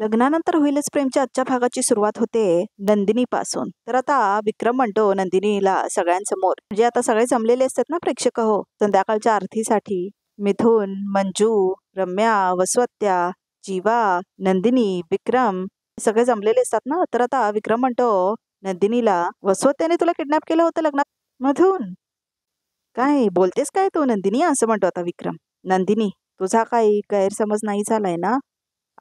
लग्नानंतर होईलच प्रेमच्या आजच्या भागाची सुरुवात होते नंदिनीपासून. तर आता विक्रम म्हणतो नंदिनीला सगळ्यांसमोर, म्हणजे आता सगळे जमलेले असतात ना प्रेक्षक हो संध्याकाळच्या आरतीसाठी. मिथुन, मंजू, रम्या, वसवत्या, जीवा, नंदिनी, विक्रम सगळे जमलेले असतात ना. तर आता विक्रम म्हणतो नंदिनीला, वसवत्याने तुला किडनॅप केलं होतं लग्नात. मधून काय बोलतेस काय तू नंदिनी, असं म्हणतो आता विक्रम. नंदिनी, तुझा काही गैरसमज नाही झालाय ना?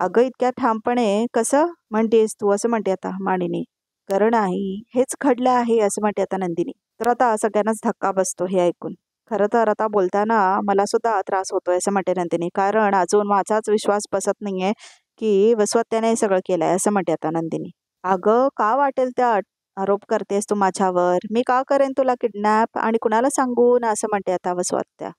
अगं इतक्या ठामपणे कसं म्हणतेस तू, असं म्हणते आता मानिनी. कारण नाही हेच घडलं आहे असं म्हणते आता नंदिनी. तर आता सगळ्यांनाच धक्का बसतो हे ऐकून. खरं तर आता बोलताना मला सुद्धा त्रास होतोय असं म्हणते नंदिनी, कारण अजून माझाच विश्वास बसत नाहीये की वसवत्याने हे सगळं केलंय असं म्हणते आता नंदिनी. अगं का वाटेल त्या आरोप करतेस तू माझ्यावर, मी का करेन तुला किडनॅप आणि कुणाला सांगून, असं म्हणते आता वसवत्या.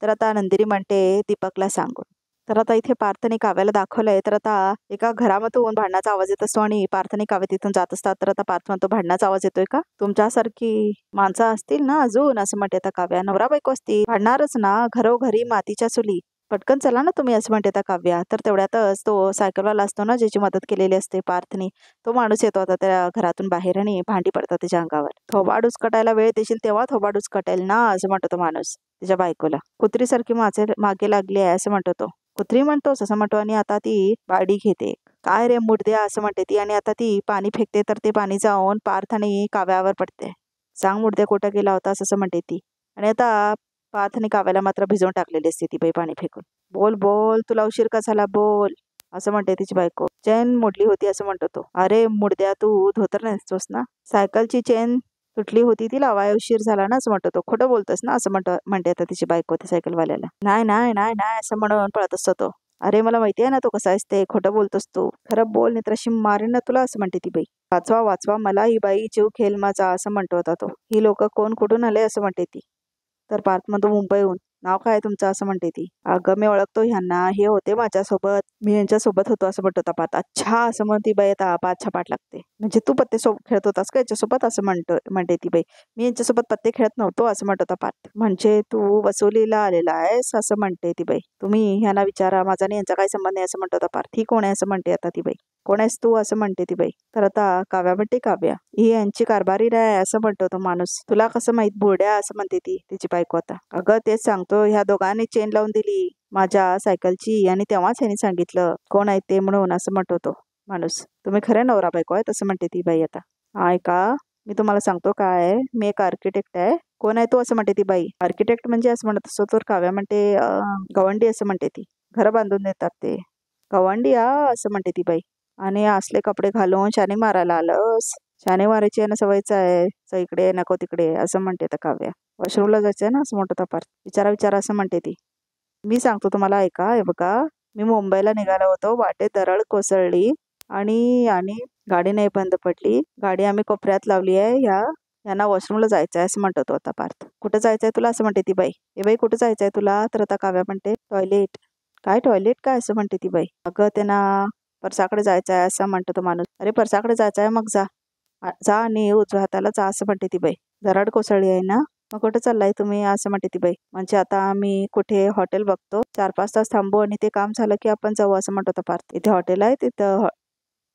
तर आता नंदिनी म्हणते दीपकला सांगून. तर आता इथे पार्थ आणि काव्याला दाखवलंय. तर आता एका घरामधून भांडणाचा आवाज येत असतो आणि पार्थ आणि काव्य तिथून जात असतात. तर आता पार्थ म्हणतो भांडणाचा आवाज येतोय का, तुमच्यासारखी माणसं असतील ना अजून, असं म्हणते आता काव्या. नवरा बायको असतील भांडणारच ना, घरोघरी मातीच्या चुली, पटकन चला ना तुम्ही, असं म्हणते आता काव्या. तर तेवढ्यातच तो सायकलवाला असतो ना ज्याची मदत केलेली असते पार्थनी, तो माणूस येतो आता त्या घरातून बाहेर आणि भांडी पडतात त्याच्या अंगावर. थोबाड उचकटायला वेळ देशील तेव्हा थोबाड उचकटेल ना, असं म्हणतो तो माणूस त्याच्या बायकोला. कुत्रीसारखी माझे मागे लागली आहे असं म्हणतो तो. कुत्री म्हणतोस असं म्हणतो आणि आता ती बाडी घेते. काय रे मुडद्या, असं म्हणते ती, आणि आता ती पाणी फेकते. तर ते पाणी जाऊन पार्थ आणि काव्यावर पडते. सांग मुडद्या कुठं गेला होतास, असं म्हणते ती. आणि आता पार्थ आणि काव्याला मात्र भिजवून टाकलेली असते ती बाई पाणी फेकून. बोल बोल, तुला उशीर का झाला बोल, असं म्हणते तिची बायको. चेन मोडली होती असं म्हणतो तो. अरे मुडद्या, तू धोतर नेसतोस ना, सायकलची चेन तुटली होती ती लावाय उशीर झाला ना, असं म्हणतो तो. खोटं बोलतोस ना, असं म्हणते आता तिची बायको त्या सायकलवाल्याला. नाही नाही नाही नाही असं म्हणून पळत असतो तो. अरे मला माहिती आहे ना तो कसा असते, खोटं बोलतोस तू, खरं बोल नाही तर अशी मारीन ना तुला, असं म्हणते ती बाई. वाचवा वाचवा मला, ही बाई जीव खेळ माझा, असं म्हणतो होता तो. ही लोक कोण कुठून आले, असं म्हणते ती. तर पार्थ म्हणतो मुंबईहून. नाव काय तुमचं, असं म्हणते ती. अगं मी ओळखतो ह्यांना, हे होते माझ्यासोबत, मी यांच्यासोबत होतो, असं म्हणतो होता पार्थ. अच्छा, असं म्हणते बाई आता पाच छपाट लागते. म्हणजे तू पत्ते सोबत खेळत होतास का याच्यासोबत, असं म्हणते ती बाई. मी यांच्यासोबत पत्ते खेळत नव्हतो, असं म्हणतो होता पार्थ. म्हणजे तू वसुलीला आलेला आहेस, असं म्हणते ती बाई. तुम्ही ह्यांना विचारा, माझा आणि यांचा काही संबंध नाही, असं म्हणतो होता पार्थ. ही कोण आहे, असं म्हणते आता ती बाई. कोण आहेस तू, असं म्हणते ती बाई. तर आता काव्या म्हणते, काव्या ही यांची कारभारी आहे, असं म्हणतो तो माणूस. तुला कसं माहित बोड्या, असं म्हणते ती तिची बायको आता. अगं तेच सांगतो, ह्या दोघांनी चेन लावून दिली माझ्या सायकलची आणि तेव्हाच ह्यांनी सांगितलं कोण आहे ते म्हणून, असं म्हणतो तो माणूस. तुम्ही खरे नवरा बायको आहे, तसं म्हणते ती बाई आता. ऐका, मी तुम्हाला सांगतो काय, मी एक आर्किटेक्ट आहे. कोण आहे तो, असं म्हणते ती बाई. आर्किटेक्ट म्हणजे, असं म्हणत असतो तर काव्या म्हणते गवंडी, असं म्हणते ती. घरं बांधून देतात ते गवंडी, असं म्हणते ती बाई. आणि असले कपडे घालून शाने मारायला आलंस, शाने मारायची आहे ना सवयच आहे, इकडे नको तिकडे, असं म्हणते तर काव्या. वॉशरूमला जायचंय ना, असं म्हणतो पार्थ. विचारा विचारा, असं म्हणते ती. मी सांगतो तुम्हाला, ऐका. हे बघा, मी मुंबईला निघालो होतो, वाटेत दरड कोसळली आणि आणि गाडी नाही बंद पडली, गाडी आम्ही कोपऱ्यात लावली आहे, यांना वॉशरूमला जायचं आहे, असं म्हणतो तो आता पार्थ. कुठं जायचंय तुला, असं म्हणते ती बाई. ए बाई कुठं जायचंय तुला, तर आता काव्या म्हणते टॉयलेट. काय टॉयलेट काय, असं म्हणते ती बाई. अगं त्यांना परसाकडे जायचं आहे, असं म्हणतो तो माणूस. अरे परसाकडे जायचं आहे, मग जा जा आणि उजव्या हाताला जा, असं म्हणते ती बाई. दरड कोसळली आहे ना, मग कुठं चाललाय तुम्ही, असं म्हणते ती बाई. म्हणजे आता आम्ही कुठे हॉटेल बघतो, 4-5 तास थांबू आणि ते काम झालं की आपण जाऊ, असं म्हणतो तो पार्थ. इथे हॉटेल आहे, तिथं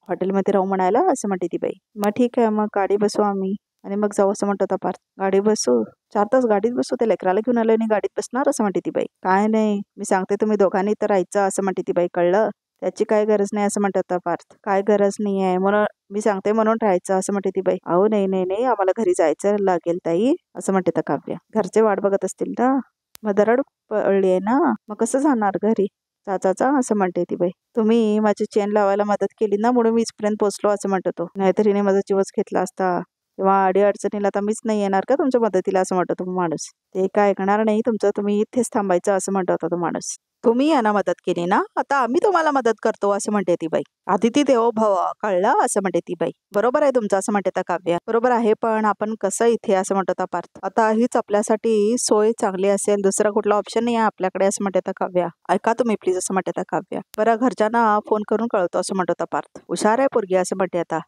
हॉटेलमध्ये राहू म्हणायला, असं म्हणते ती बाई. मग ठीक आहे, मग गाडी बसू आम्ही आणि मग जाऊ, असं म्हणतो पार्थ. गाडी बसू, 4 तास गाडीत बसू, ते लेकराला घेऊन आलं आणि गाडीत बसणार, असं म्हणते ती बाई. काय नाही, मी सांगते तुम्ही दोघांनी तर राहायचं, असं म्हणते ती बाई. कळलं, त्याची काय गरज नाही, असं म्हणतात पार्थ. काय गरज नाही आहे, म्हणून मी सांगते म्हणून राहायचं, असं म्हणते ती बाई. अहो नाही नाही नाही, आम्हाला घरी जायचं लागेल ताई, असं म्हणते तर काव्य. घरचे वाट बघत असतील ना, मग दरड पडली आहे ना, मग कसं जाणार घरी, चाचा, असं म्हणते ती बाई. तुम्ही माझी चेन लावायला मदत केली ना, म्हणून मी इथपर्यंत पोहोचलो, असं म्हणतो तो. नाहीतर हिने माझा जीवच घेतला असता, तेव्हा अडी अडचणीला आता मीच नाही येणार का तुमच्या मदतीला, असं म्हणतो तो माणूस. ते काय ऐकणार नाही तुमचं, तुम्ही इथेच थांबायचं, असं म्हणतो होता तो माणूस. तुम्ही यांना मदत केली ना, आता आम्ही तुम्हाला मदत करतो, असं म्हणते ती बाई. अतिथी देवो भव, कळलं, असं म्हणते ती बाई. बरोबर आहे तुमचं, असं म्हणते काव्य. बरोबर आहे, पण आपण कसं इथे, असं म्हणतो पार्थ. आता हीच आपल्यासाठी सोय चांगली असेल, दुसरा कुठला ऑप्शन नाही आहे आपल्याकडे, असं म्हणते काव्या. ऐका तुम्ही प्लीज, असं म्हणते काव्या. बरं घरच्यांना फोन करून कळतो, असं म्हणतो पार्थ. हुशार आहे पोरगी, असं म्हणते आता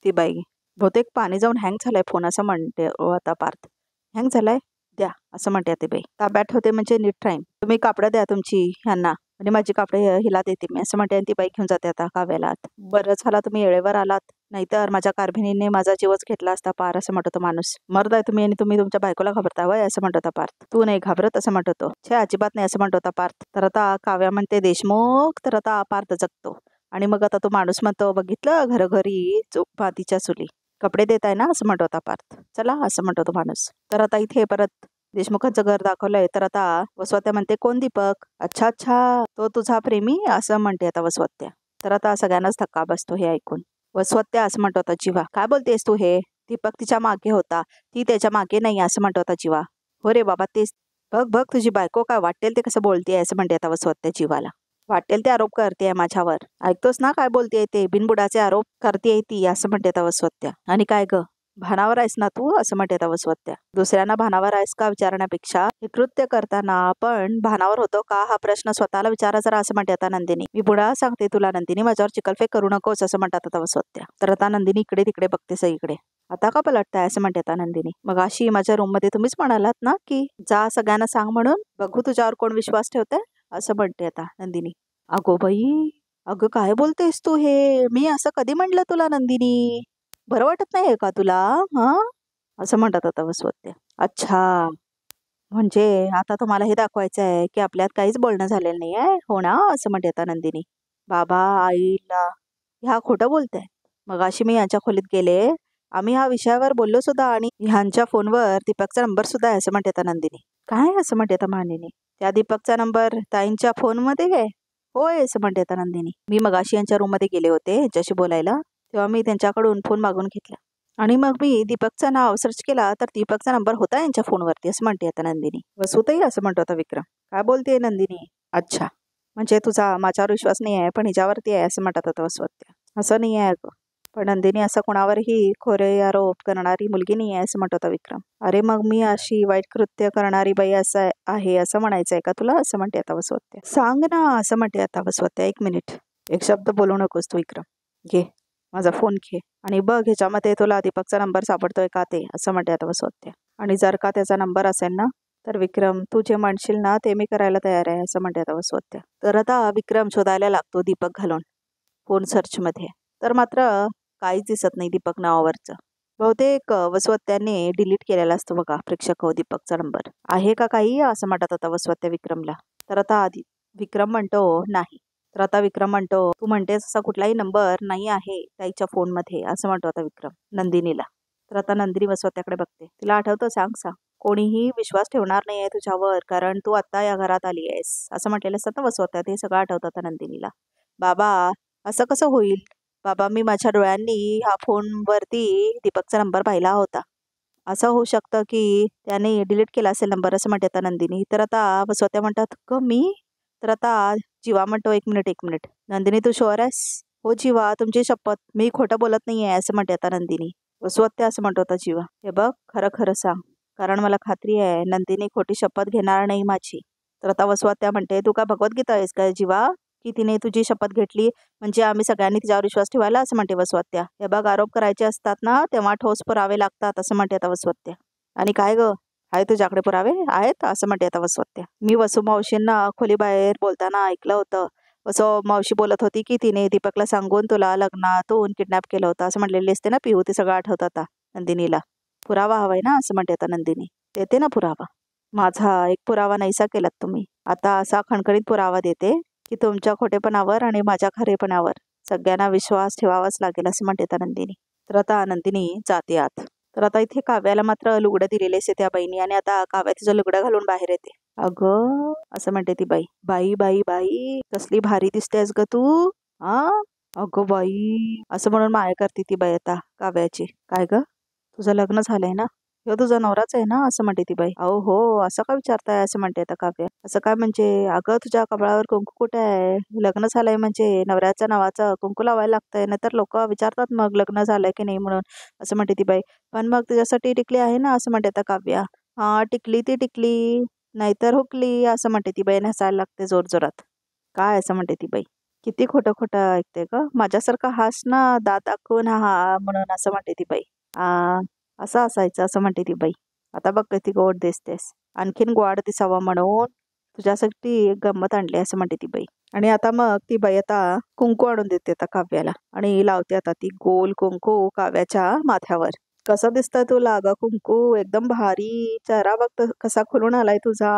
ती बाई. बहुतेक पाणी जाऊन हँग झालाय फोन, असं म्हणते आता पार्थ. हँग झालाय, द्या, असं म्हणते ते बाई. ताब्यात होते म्हणजे नीट राहीन. तुम्ही कापडं द्या तुमची ह्यांना, आणि माझी कापडे हिला देते मी असं म्हणते आणि ती बाई घेऊन जाते आता काव्याला आत. बरं झाला तुम्ही वेळेवर आलात, नाहीतर माझ्या कारभिनीने माझा जीवच घेतला असता पार असं म्हणतो तो माणूस. मर्द आहे तुम्ही आणि तुम्ही तुमच्या बायकोला घाबरता वय असं म्हणतो होता पार्थ. तू नाही घाबरत असं म्हणतो तो. छे अजिबात नाही असं म्हणतो होता पार्थ. तर आता काव्या म्हणते देशमुख. तर आता पार्थ जगतो आणि मग आता तो माणूस म्हणतो बघितलं घरोघरी मातीच्या चुली कपडे देत आहे ना असं म्हणतो होता पार्थ. चला असं म्हणतो तो माणूस. तर आता इथे परत देशमुखांचं घर दाखवलंय. तर आता वसवत्या म्हणते कोण दीपक? अच्छा अच्छा, तो तुझा प्रेमी असं म्हणते आता वसवत्या. तर आता सगळ्यांनाच धक्का बसतो हे ऐकून. वसवत्या असं म्हणतो होता जीवा. काय बोलतेस तू हे? दीपक तिच्या मागे होता, ती त्याच्या मागे नाही असं म्हणतो होता जीवा. हो रे बाबा तेच. बघ बघ तुझी बायको काय वाटेल ते कसं बोलतेय असं म्हणते आता वसवत्या जीवाला. वाटेल ते आरोप करतेय माझ्यावर. ऐकतोस ना काय बोलतेय ते? बिनबुडाचे आरोप करतेय ती असं म्हणते आता वसवत्या. आणि काय ग भानावर आहेस ना तू असं म्हणते आता वसवत्या. दुसऱ्यांना भानावर आहेस का विचारण्यापेक्षा हे कृत्य करताना आपण भानावर होतो का हा प्रश्न स्वतःला विचारा जरा असं म्हणते आता नंदिनी. मी पुढे सांगते तुला नंदिनी, माझ्यावर चिकलफेक करू नकोस असं म्हणतात आता वसवत्या. तर आता नंदिनी इकडे तिकडे बघते सगळीकडे. आता का पलटताय असं म्हणते आता नंदिनी. मग अशी माझ्या रूम मध्ये तुम्हीच म्हणालात ना की जा सगळ्यांना सांग म्हणून, बघू तुझ्यावर कोण विश्वास ठेवतंय असं म्हणते आता नंदिनी. अगो बाई, अगं काय बोलतेस तू हे? मी असं कधी म्हणलं तुला नंदिनी? बरं वाटत नाहीये का तुला? हा असं म्हणतात आता वसवत्या. अच्छा, म्हणजे आता तुम्हाला हे दाखवायचं आहे की आपल्यात काहीच बोलणं झालेलं नाही आहे हो ना असं म्हणते आता नंदिनी. बाबा आईला ह्या खोटं बोलताय. मग अशी मी यांच्या खोलीत गेले, आम्ही ह्या विषयावर बोललो सुद्धा आणि ह्यांच्या फोनवर दीपकचा नंबर सुद्धा आहे असं म्हणते आता नंदिनी. काय असं म्हणते आता मानिनी. त्या दीपकचा नंबर ताईंच्या फोनमध्ये आहे? होय असं म्हणते आता नंदिनी. मी मगाशी यांच्या रूम मध्ये गेले होते यांच्याशी बोलायला, तेव्हा मी त्यांच्याकडून फोन मागून घेतला आणि मग मी दीपकचं नाव सर्च केला तर दीपकचा नंबर होता यांच्या फोनवरती असं म्हणते आता नंदिनी. वसुताई असं म्हणतो आता विक्रम. काय बोलतेय नंदिनी? अच्छा, म्हणजे तुझा माझ्यावर विश्वास नाही आहे पण हिच्यावरती आहे असं म्हणतात आता वसवत्या. असं नाही आहे अगं, पण नंदिनी असं कोणावरही खोरे आरोप करणारी मुलगी नाही आहे असं म्हणतो होता विक्रम. अरे मग मी अशी वाईट कृत्य करणारी बाई असं आहे असं म्हणायचंय का तुला असं म्हणते आता वसवत्या. सांग ना असं म्हणते आता वसवत्या. एक मिनिट, एक शब्द बोलू नकोस तू विक्रम. घे माझा फोन घे आणि बघ ह्याच्यामध्ये तुला दीपकचा नंबर सापडतोय का ते असं म्हणते आता वसवत्या. आणि जर का त्याचा नंबर असेल ना तर विक्रम तू जे म्हणशील ना ते मी करायला तयार आहे असं म्हणते आता वसवत्या. तर आता विक्रम शोधायला लागतो दीपक घालून फोन सर्च मध्ये. तर मात्र काहीच दिसत नाही दीपक नावावरचं. बहुतेक वसवत्याने डिलीट केलेला असतो बघा प्रेक्षक हो दीपकचा नंबर. आहे का काही असं म्हणतात आता वसवत्या विक्रमला. तर आता आधी विक्रम म्हणतो नाही. तर आता विक्रम म्हणतो तू म्हणतेस असा कुठलाही नंबर नाही आहे ताईच्या फोनमध्ये असं म्हणतो आता विक्रम नंदिनीला. तर आता नंदिनी वसवत्याकडे बघते. तिला आठवतं सांग सांग कोणीही विश्वास ठेवणार नाही आहे तुझ्यावर कारण तू आता या घरात आली आहेस असं म्हटलेलं असतं ना वसवत्या. ते सगळं आठवतं आता नंदिनीला. बाबा असं कसं होईल? बाबा मी माझ्या डोळ्यांनी ह्या फोनवरती दीपकचा नंबर पाहिला होता. असं होऊ शकतं की त्याने डिलीट केला असेल नंबर असं म्हणते आता नंदिनी. तर आता वसवत्या म्हणतात क मी? तर आता जीवा म्हणतो एक मिनिट एक मिनिट. नंदिनी तू शुअर आहेस? हो जीवा तुमची शपथ मी खोटं बोलत नाही आहे असं म्हणते आता नंदिनी. वसवत्या असं म्हणतो होता जीवा. हे बघ खरं खरं सांग कारण मला खात्री आहे नंदिनी खोटी शपथ घेणार नाही माझी. तर आता वसवत्या म्हणते तू का भगवद्गीता आहेस का जीवा की तिने तुझी शपथ घेतली म्हणजे आम्ही सगळ्यांनी तिच्यावर विश्वास ठेवायला असं म्हणते वसवत्या. हे बघ आरोप करायचे असतात ना तेव्हा ठोस पुरावे लागतात असं म्हणते आता वसवत्या. आणि काय ग आहे तुझ्याकडे पुरावे आहेत असं म्हणते आता वसवत्या. मी वसू मावशींना खोलीबाहेर बोलताना ऐकलं होतं. वसू मावशी बोलत होती की तिने दीपकला सांगून तुला लग्नातून किडनॅप केलं होतं असं म्हणलेली असते ना पिहू. ते सगळं आठवतं आता नंदिनीला. पुरावा हवाय ना असं म्हणते आता नंदिनी. देते ना पुरावा. माझा एक पुरावा नाहीसा केलात तुम्ही. आता असा खणखणीत पुरावा देते की तुमच्या खोटेपणावर आणि माझ्या खरेपणावर सगळ्यांना विश्वास ठेवावाच लागेल असं म्हणते आता नंदिनी. तर आता नंदिनी जाते आत. तर आता इथे काव्याला मात्र लुगडं दिलेले असते त्या बाईनी आणि आता काव्या तिचं लुगडं घालून बाहेर येते. अगं असं म्हणते ती बाई. बाई बाई बाई कसली भारी दिसतेस ग तू. हा अगं बाई असं म्हणून माया करते ती बाई आता काव्याची. काय ग तुझं लग्न झालंय ना? हो तुझा नवराच आहे ना असं म्हणते ती बाई. अहो हो असं का विचारताय असं म्हणते आता काव्या. असं काय म्हणजे अगं तुझ्या कपाळावर कुंकू कुठे आहे? लग्न झालंय म्हणजे नवऱ्याच्या नावाचं कुंकू लावायला लागतंय नाहीतर लोक विचारतात मग लग्न झालंय की नाही म्हणून असं म्हणते ती बाई. पण मग तुझ्यासाठी टिकली आहे ना असं म्हणते आता काव्या. हा टिकली ती टिकली नाहीतर हुकली असं म्हणते ती बाई. हसायला लागते जोर जोरात. काय असं म्हणते ती बाई. किती खोटं खोटं ऐकते ग. माझ्यासारखा हास ना दात दाखवून हा म्हणून असं म्हणते ती बाई. असं असायचं असं म्हणते ती बाई. आता बघ किती गोड दिसतेस. आणखीन गोड दिसावं म्हणून तुझ्यासाठी एक गंमत आणली असं म्हणते ती बाई. आणि आता मग ती बाई आता कुंकू आणून देते आता काव्याला आणि लावते आता ती गोल कुंकू काव्याच्या माथ्यावर. कसं दिसतंय तुला ग कुंकू? एकदम भारी. चेहरा बघ कसा खुलून आलाय तुझा.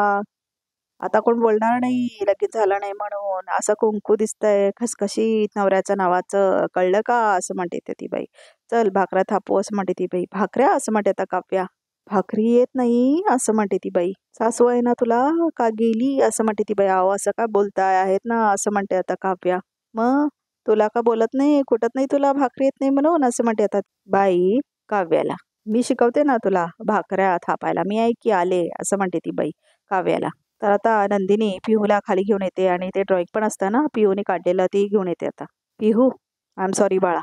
आता कोण बोलणार नाही लगेच झालं नाही म्हणून. असं कुंकू दिसतंय खसखशीत नवऱ्याचं नावाचं, कळलं का? असं म्हणते ती बाई. चल भाकऱ्या थापू असं म्हणते ती बाई. भाकऱ्या असं म्हणते आता काव्या. भाकरी येत नाही असं म्हणते ती बाई. सासू आहे ना तुला का गेली असं म्हणते ती बाई. अहो असं का बोलताय, आहेत ना असं म्हणते आता काव्या. मग तुला का बोलत नाही, कुठत नाही तुला भाकरी येत नाही म्हणून असं म्हणते आता बाई काव्याला. मी शिकवते ना तुला भाकऱ्या थापायला, मी ऐक की आले असं म्हणते ती बाई काव्याला. तर आता नंदिनी पिहूला खाली घेऊन येते आणि ते ड्रॉइंग पण असतं ना पिहूने काढलेलं ते घेऊन येते आता. पिहू आय एम सॉरी बाळा,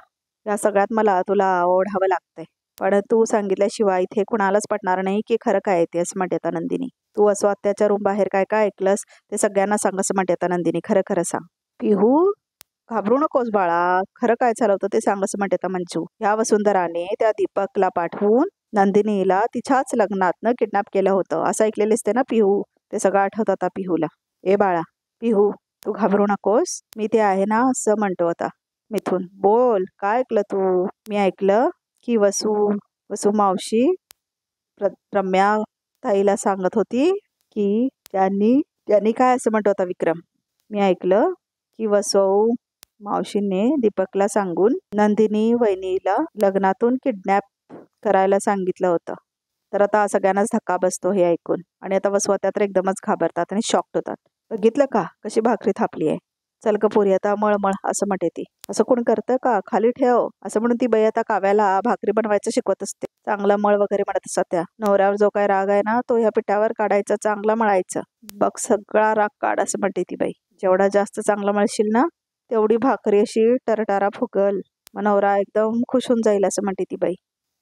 या सगळ्यात मला तुला ओढावं लागतंय, पण तू सांगितल्याशिवाय इथे कुणालाच पटणार नाही की खरं काय ते असं म्हणते आता नंदिनी. तू असं आत्याच्या रूम बाहेर काय काय ऐकलंस ते सगळ्यांना सांग असं म्हणते आता नंदिनी. खरं खरं सांग. पिहू घाबरू नकोस बाळा, खरं काय झालं होतं ते सांग असं म्हणते आता मंजू. ह्या वसुंधराने त्या दीपकला पाठवून नंदिनीला तिच्याच लग्नातनं किडनॅप केलं होतं असं ऐकलेलेस ते ना पिहू. ते सगळं आठवत आता पिहूला. ए बाळा पिहू तू घाबरू नकोस, मी ते आहे ना असं म्हणतो आता मिथून. बोल काय ऐकलं तू? मी ऐकलं की वसू मावशी रम्या ताईला सांगत होती की त्यांनी काय असं म्हणतो आता विक्रम. मी ऐकलं की वसू मावशीने दीपकला सांगून नंदिनी वहिनीला लग्नातून किडनॅप करायला सांगितलं होतं. तर आता सगळ्यांनाच धक्का बसतो हे ऐकून आणि आता वसुआत्या तर एकदमच घाबरतात आणि शॉक्ड होतात. बघितलं का कशी भाकरी थापली आहे. चल ग पोरी आता मळमळ असं म्हणते ती. असं कोण करतं का, खाली ठेव असं म्हणून ती बाई आता काव्याला भाकरी बनवायचं शिकवत असते. चांगला मळ वगैरे म्हणत असतात त्या. नवऱ्यावर जो काय राग आहे ना तो ह्या पिठावर काढायचा, चांगला मळायचं. बघ सगळा राग काढ असं म्हणते ती बाई. जेवढा जास्त चांगला मळशील ना तेवढी भाकरी अशी टरटारा फुगल, मग नवरा एकदम खुश होऊन जाईल असं म्हणते ती बाई.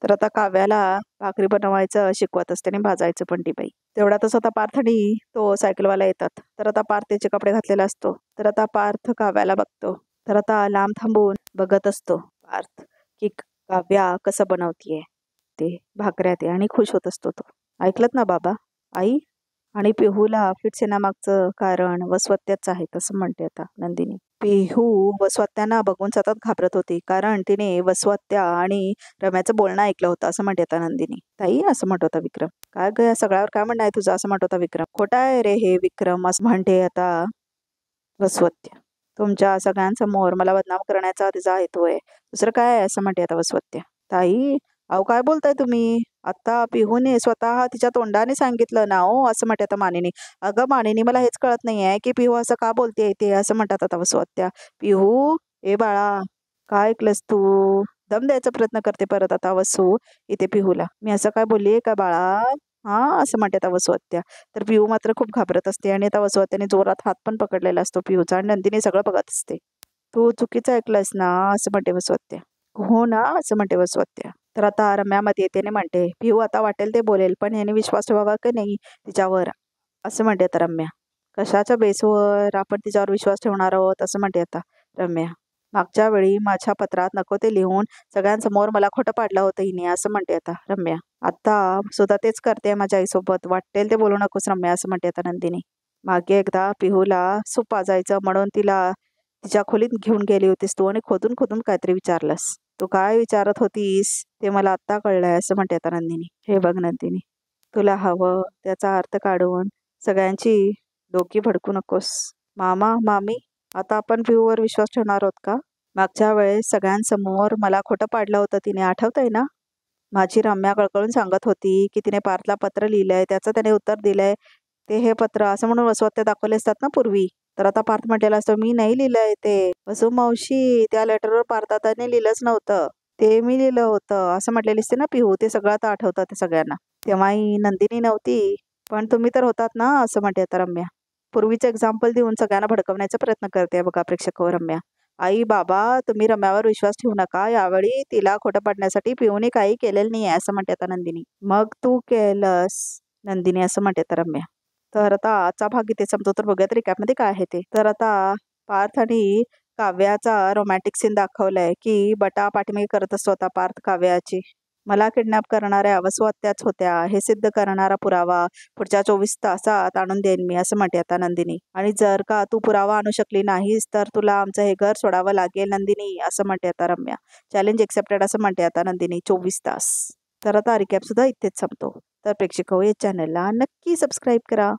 तर आता काव्याला भाकरी बनवायचं शिकवत असते आणि भाजायचं पण ती बाई. तेवढ्यातच आता पार्थ आणि तो सायकलवाला येतात. तर आता पार्थ त्याचे कपडे घातलेला असतो. तर आता पार्थ काव्याला बघतो. तर आता लांब थांबून बघत असतो पार्थ की काव्या कसं बनवतीये ते भाकऱ्या ते, आणि खुश होत असतो तो. ऐकलत ना बाबा आई? आणि पिहूला फिट्स येण्यामागचं कारण वसवत्याच आहे असं म्हणते आता नंदिनी. पिहू वसवत्यांना बघून सतत घाबरत होती कारण तिने वसवत्या आणि रम्याचं बोलणं ऐकलं होतं असं म्हणते आता नंदिनी. ताई असं म्हणत होता विक्रम. काय ग या सगळ्यावर काय म्हणणं आहे तुझं असं म्हणत होता विक्रम. खोटा आहे रे हे विक्रम असं म्हणते आता वसवत्या. तुमच्या सगळ्यांसमोर मला बदनाम करण्याचा तिचा हेतू आहे, दुसरं काय आहे असं म्हणते आता वसवत्या. ताई अहो काय बोलताय तुम्ही? आता पिहूने स्वतः तिच्या तोंडाने सांगितलं ना हो असं म्हणते आता मानिनी. अगं मानिनी मला हेच कळत नाही आहे की पिहू असं का बोलते ते असं म्हणतात आता वसवत्या. पिहू ए बाळा काय ऐकलंस तू? दम द्यायचा प्रयत्न करते परत आता वसू इथे पिहूला. मी असं काय बोललीये का बाळा? हा असं म्हणते आता वसवत्या. तर पिहू मात्र खूप घाबरत असते आणि आता वसवत्याने जोरात हात पण पकडलेला असतो पिहूचा आणि नंदिनी सगळं बघत असते. तू चुकीचं ऐकलंस ना असं म्हणते वसवत्या. हो ना असं म्हणते वसवत्या. तर आता रम्यामध्ये येते आणि म्हणते पिहू आता वाटेल ते बोलेल पण याने विश्वास ठेवावा की नाही तिच्यावर असं म्हणते आता रम्या. कशाच्या बेसवर आपण तिच्यावर विश्वास ठेवणार आहोत असं म्हणते आता रम्या. मागच्या वेळी माझ्या पत्रात नको ते लिहून सगळ्यांसमोर मला खोटं पाडलं होतं हिने असं म्हणते आता रम्या. आता सुद्धा तेच करते माझ्या आईसोबत, वाटेल ते बोलू नकोस रम्या असं म्हणते आता नंदिनी. मागे एकदा पिहूला सूप पाजायचं म्हणून तिला तिच्या खोलीत घेऊन गेली होतीस तू आणि खोदून खोदून काहीतरी विचारलंस. तू काय विचारत होतीस ते मला आत्ता कळलंय असं म्हणते आता नंदिनी. हे बघ नंदिनी, तुला हवं त्याचा अर्थ काढून सगळ्यांची डोकी भडकू नकोस. मामा मामी आता आपण पिहूवर विश्वास ठेवणार आहोत का? मागच्या वेळेस सगळ्यांसमोर मला खोटं पाडलं होतं तिने, आठवतंय ना? माझी रम्या कळकळून सांगत होती की तिने पार्थला पत्र लिहिलंय, त्याचं त्याने उत्तर दिलंय ते हे पत्र असं म्हणून वसवत्या दाखवले असतात ना पूर्वी. तर आता पार्थ म्हटलेला असतो मी नाही लिहिलंय ते. वसू मावशी त्या लेटरवर पार्थाने लिहिलंच नव्हतं, ते मी लिहिलं होतं असं म्हटलेली असते ना पिहू. ते सगळं आता आठवतं ते सगळ्यांना. तेव्हा ही नंदिनी नव्हती पण तुम्ही तर होतात ना असं म्हणते आता रम्या. पूर्वीचं एक्झाम्पल देऊन सगळ्यांना भडकवण्याचा प्रयत्न करते बघा प्रेक्षक रम्या. आई बाबा तुम्ही रम्यावर विश्वास ठेवू नका, यावेळी तिला खोटं पाडण्यासाठी पिऊने काही केलेलं नाही आहे असं म्हणते आता नंदिनी. मग तू केलंस नंदिनी असं म्हणते आता रम्या. तर आता आजचा भाग इथे संपतो. तर बघूयात रिकॅपमध्ये काय आहे ते. तर आता पार्थ आणि काव्याचा रोमॅन्टिक सीन दाखवलाय की बटा पाठीमागे करत असतो आता पार्थ काव्याची. मला किडनॅप करणाऱ्या वसू त्याच होत्या हे सिद्ध करणारा पुरावा पुढच्या 24 तासात आणून देईन मी, असं म्हणते आता नंदिनी. आणि जर का तू पुरावा आणू शकली नाहीस तर तुला आमचं हे घर सोडावं लागेल नंदिनी, असं म्हणते आता रम्या. चॅलेंज एक्सेप्टेड, असं म्हणते आता नंदिनी. 24 तास. तर आता रिकॅप सुद्धा इथेच संपतो. तर प्रेक्षक हो, या चॅनलला नक्की सबस्क्राईब करा.